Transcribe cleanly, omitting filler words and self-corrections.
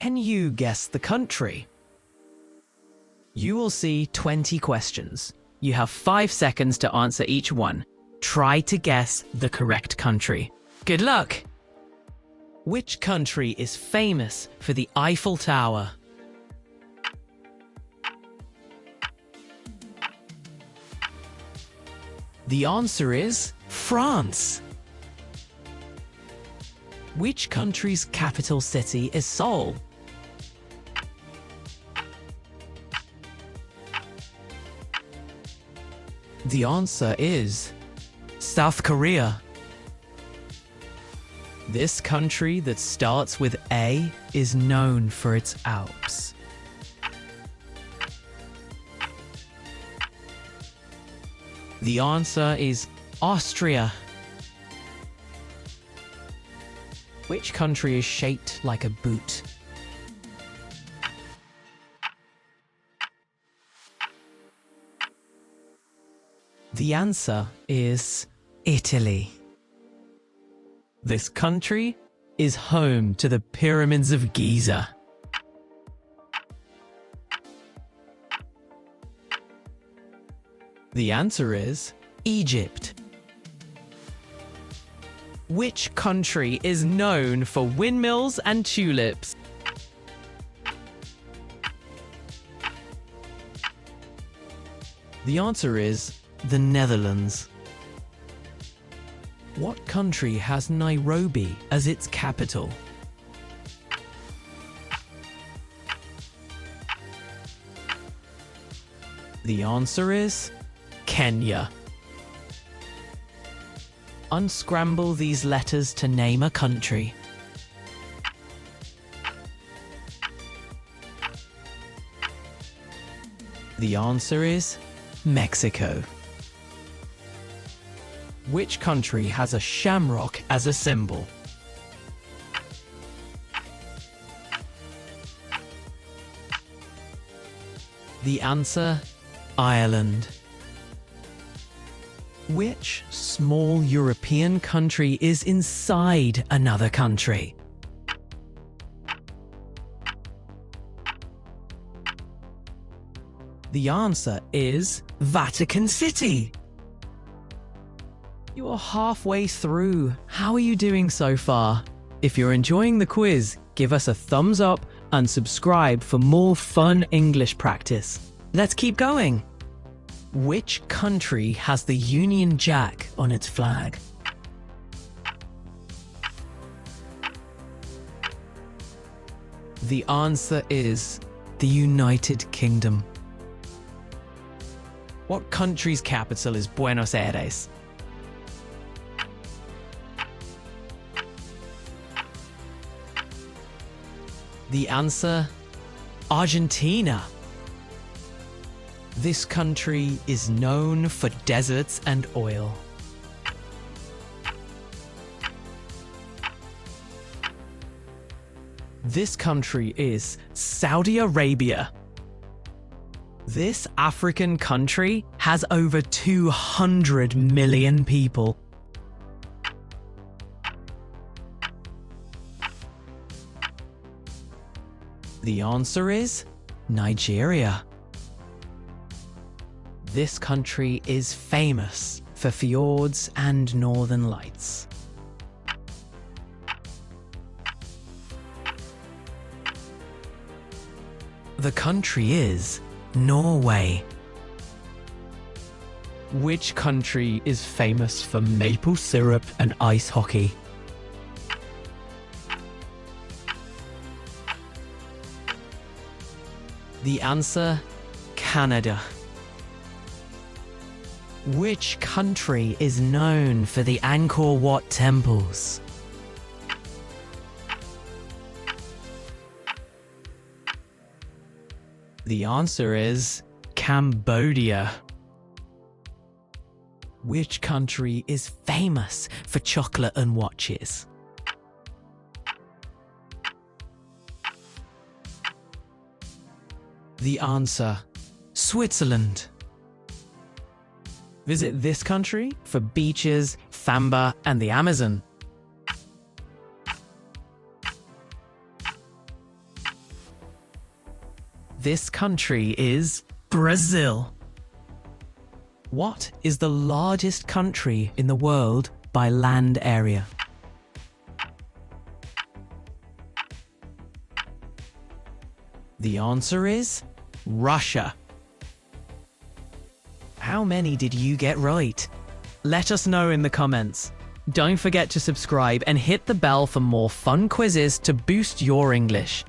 Can you guess the country? You will see 20 questions. You have 5 seconds to answer each one. Try to guess the correct country. Good luck! Which country is famous for the Eiffel Tower? The answer is France. Which country's capital city is Seoul? The answer is South Korea. This country that starts with A is known for its Alps. The answer is Austria. Which country is shaped like a boot? The answer is Italy. This country is home to the pyramids of Giza. The answer is Egypt. Which country is known for windmills and tulips? The answer is the Netherlands. What country has Nairobi as its capital? The answer is Kenya. Unscramble these letters to name a country. The answer is Mexico. Which country has a shamrock as a symbol? The answer, Ireland. Which small European country is inside another country? The answer is Vatican City. You're halfway through. How are you doing so far? If you're enjoying the quiz, give us a thumbs up and subscribe for more fun English practice. Let's keep going. Which country has the Union Jack on its flag? The answer is the United Kingdom. What country's capital is Buenos Aires? The answer, Argentina. This country is known for deserts and oil. This country is Saudi Arabia. This African country has over 200 million people. The answer is Nigeria. This country is famous for fjords and northern lights. The country is Norway. Which country is famous for maple syrup and ice hockey? The answer, Canada. Which country is known for the Angkor Wat temples? The answer is Cambodia. Which country is famous for chocolate and watches? The answer, Switzerland. Visit this country for beaches, samba, and the Amazon. This country is Brazil. What is the largest country in the world by land area? The answer is Russia. How many did you get right? Let us know in the comments. Don't forget to subscribe and hit the bell for more fun quizzes to boost your English.